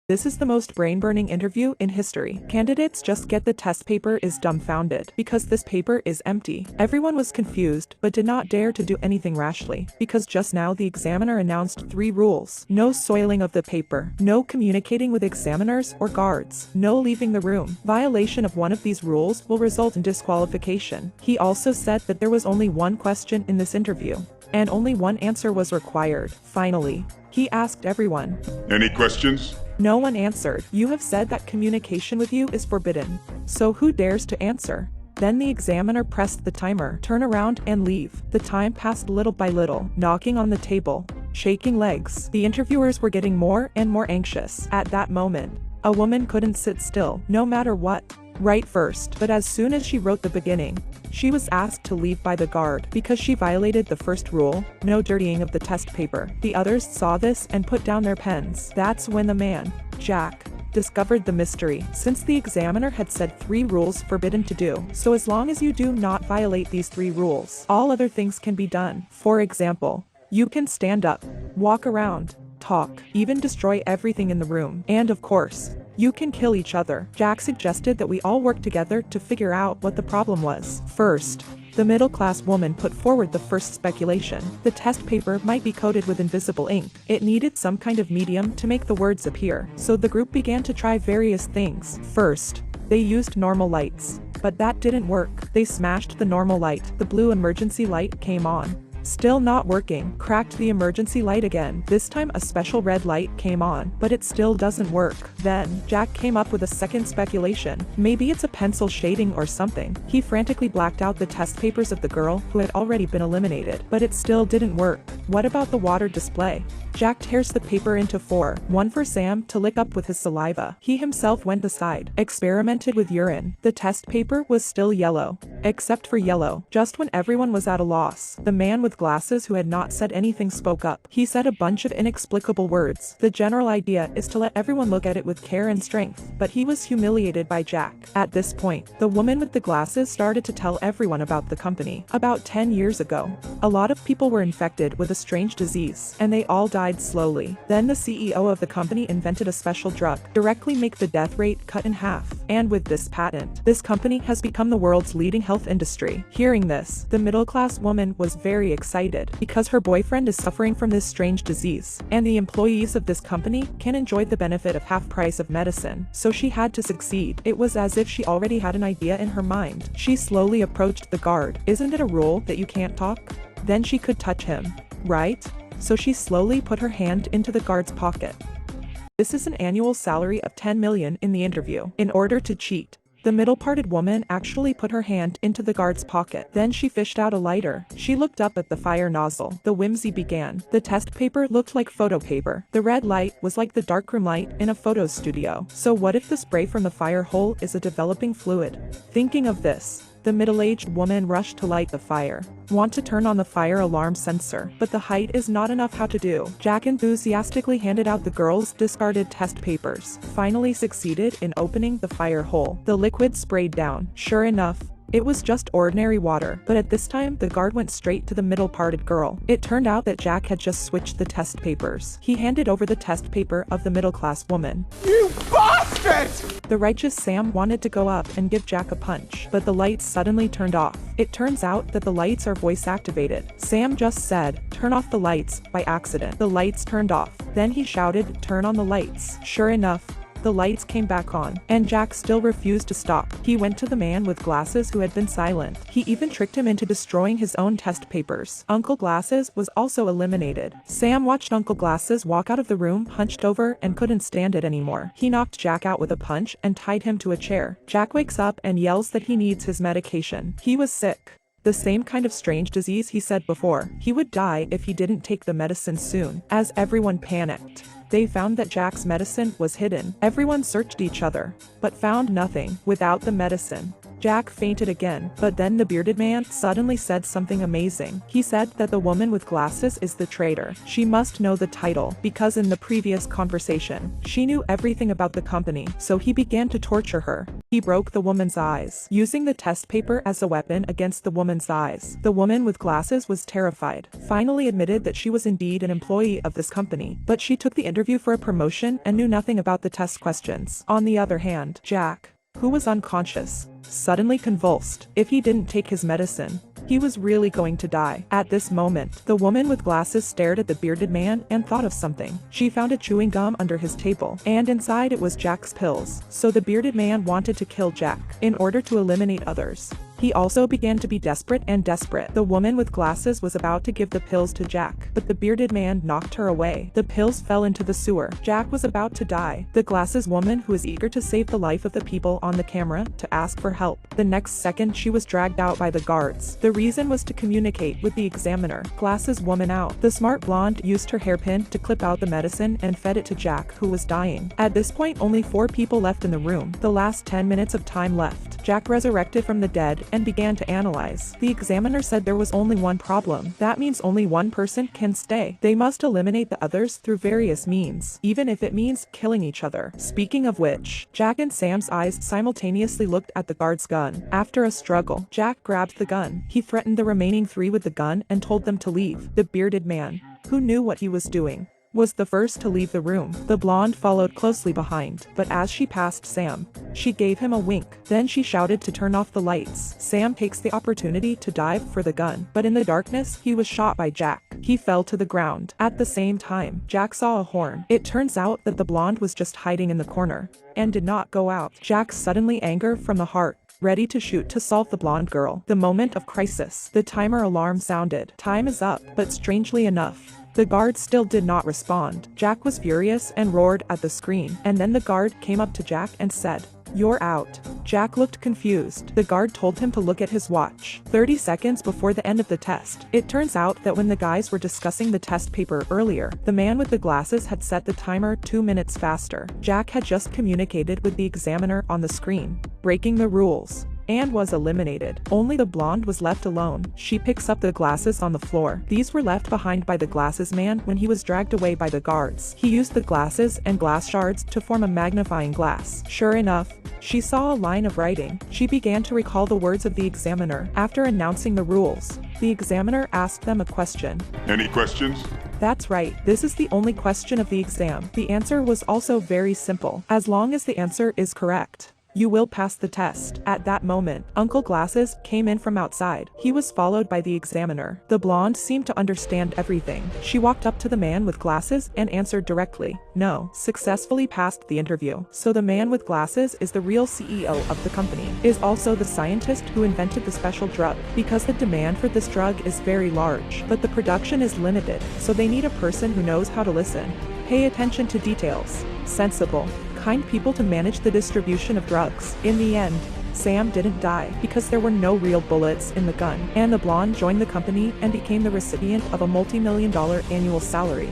This is the most brain-burning interview in history. Candidates just get the test paper is dumbfounded because this paper is empty. Everyone was confused but did not dare to do anything rashly because just now the examiner announced 3 rules. No soiling of the paper, no communicating with examiners or guards, no leaving the room. Violation of one of these rules will result in disqualification. He also said that there was only one question in this interview, and only one answer was required. Finally, he asked everyone, "Any questions?" No one answered. You have said that communication with you is forbidden. So who dares to answer? Then the examiner pressed the timer. Turn around and leave. The time passed little by little, knocking on the table, shaking legs. The interviewers were getting more and more anxious. At that moment, a woman couldn't sit still, no matter what. Write first. But as soon as she wrote the beginning, she was asked to leave by the guard because she violated the first rule, no dirtying of the test paper. The others saw this and put down their pens. That's when the man, Jack, discovered the mystery. Since the examiner had said 3 rules forbidden to do, so as long as you do not violate these 3 rules, all other things can be done. For example, you can stand up, walk around, talk, even destroy everything in the room. And of course, you can kill each other. Jack suggested that we all work together to figure out what the problem was. First, the middle-class woman put forward the first speculation. The test paper might be coated with invisible ink. It needed some kind of medium to make the words appear. So the group began to try various things. First, they used normal lights. But that didn't work. They smashed the normal light. The blue emergency light came on. Still not working. Cracked the emergency light again. This time a special red light came on, but it still doesn't work. Then, Jack came up with a second speculation. Maybe it's a pencil shading or something. He frantically blacked out the test papers of the girl who had already been eliminated, but it still didn't work. What about the water display? Jack tears the paper into 4, one for Sam to lick up with his saliva. He himself went aside, experimented with urine. The test paper was still yellow, except for yellow. Just when everyone was at a loss, the man with glasses who had not said anything spoke up. He said a bunch of inexplicable words. The general idea is to let everyone look at it with care and strength, but he was humiliated by Jack. At this point, the woman with the glasses started to tell everyone about the company. About 10 years ago, a lot of people were infected with a strange disease, and they all died slowly. Then the CEO of the company invented a special drug, directly make the death rate cut in half. And with this patent, this company has become the world's leading health industry. Hearing this, the middle-class woman was very excited because her boyfriend is suffering from this strange disease, and the employees of this company can enjoy the benefit of half price of medicine. So she had to succeed. It was as if she already had an idea in her mind. She slowly approached the guard. Isn't it a rule that you can't talk? Then she could touch him, right? So she slowly put her hand into the guard's pocket. This is an annual salary of 10 million in the interview. In order to cheat, the middle-parted woman actually put her hand into the guard's pocket. Then she fished out a lighter. She looked up at the fire nozzle. The whimsy began. The test paper looked like photo paper. The red light was like the darkroom light in a photo studio. So what if the spray from the fire hole is a developing fluid? Thinking of this, the middle-aged woman rushed to light the fire. Want to turn on the fire alarm sensor, but the height is not enough. How to do? Jack enthusiastically handed out the girls' discarded test papers. Finally succeeded in opening the fire hole. The liquid sprayed down. Sure enough, it was just ordinary water, but at this time the guard went straight to the middle-parted girl. It turned out that Jack had just switched the test papers. He handed over the test paper of the middle-class woman. You bastard! The righteous Sam wanted to go up and give Jack a punch, but the lights suddenly turned off. It turns out that the lights are voice-activated. Sam just said, "Turn off the lights," by accident. The lights turned off. Then he shouted, "Turn on the lights." Sure enough, the lights came back on, and Jack still refused to stop. He went to the man with glasses who had been silent. He even tricked him into destroying his own test papers. Uncle Glasses was also eliminated. Sam watched Uncle Glasses walk out of the room hunched over and couldn't stand it anymore. He knocked Jack out with a punch and tied him to a chair. Jack wakes up and yells that he needs his medication. He was sick. The same kind of strange disease he said before. He would die if he didn't take the medicine soon. As everyone panicked, they found that Jack's medicine was hidden. Everyone searched each other, but found nothing. Without the medicine, Jack fainted again, but then the bearded man suddenly said something amazing. He said that the woman with glasses is the traitor. She must know the title, because in the previous conversation, she knew everything about the company, so he began to torture her. He broke the woman's eyes, using the test paper as a weapon against the woman's eyes. The woman with glasses was terrified, finally admitted that she was indeed an employee of this company, but she took the interview for a promotion and knew nothing about the test questions. On the other hand, Jack, who was unconscious, suddenly convulsed. If he didn't take his medicine, he was really going to die. At this moment, the woman with glasses stared at the bearded man and thought of something. She found a chewing gum under his table, and inside it was Jack's pills. So the bearded man wanted to kill Jack in order to eliminate others. He also began to be desperate. The woman with glasses was about to give the pills to Jack, but the bearded man knocked her away. The pills fell into the sewer. Jack was about to die. The glasses woman, who was eager to save the life of the people on the camera, to ask for help. The next second she was dragged out by the guards. The reason was to communicate with the examiner. Glasses woman out. The smart blonde used her hairpin to clip out the medicine and fed it to Jack, who was dying. At this point only 4 people left in the room. The last 10 minutes of time left. Jack resurrected from the dead and began to analyze. The examiner said there was only one problem. That means only one person can stay. They must eliminate the others through various means, even if it means killing each other. Speaking of which, Jack and Sam's eyes simultaneously looked at the guard's gun. After a struggle, Jack grabbed the gun. He threatened the remaining 3 with the gun and told them to leave. The bearded man, who knew what he was doing, was the first to leave the room. The blonde followed closely behind, but as she passed Sam, she gave him a wink. Then she shouted to turn off the lights. Sam takes the opportunity to dive for the gun, but in the darkness he was shot by Jack. He fell to the ground. At the same time, Jack saw a horn. It turns out that the blonde was just hiding in the corner and did not go out. Jack suddenly anger from the heart, ready to shoot to solve the blonde girl. The moment of crisis. The timer alarm sounded. Time is up, but strangely enough, the guard still did not respond. Jack was furious and roared at the screen, and then the guard came up to Jack and said, "You're out." Jack looked confused. The guard told him to look at his watch. 30 seconds before the end of the test. It turns out that when the guys were discussing the test paper earlier, the man with the glasses had set the timer 2 minutes faster. Jack had just communicated with the examiner on the screen, breaking the rules, and was eliminated. Only the blonde was left alone. She picks up the glasses on the floor. These were left behind by the glasses man when he was dragged away by the guards. He used the glasses and glass shards to form a magnifying glass. Sure enough, she saw a line of writing. She began to recall the words of the examiner. After announcing the rules, the examiner asked them a question. Any questions? That's right, this is the only question of the exam. The answer was also very simple. As long as the answer is correct, you will pass the test. At that moment, Uncle Glasses came in from outside. He was followed by the examiner. The blonde seemed to understand everything. She walked up to the man with glasses and answered directly, "No." Successfully passed the interview. So the man with glasses is the real CEO of the company, is also the scientist who invented the special drug, because the demand for this drug is very large, but the production is limited, so they need a person who knows how to listen, pay attention to details, sensible, kind people to manage the distribution of drugs. In the end, Sam didn't die because there were no real bullets in the gun, and the blonde joined the company and became the recipient of a multi-million-dollar annual salary.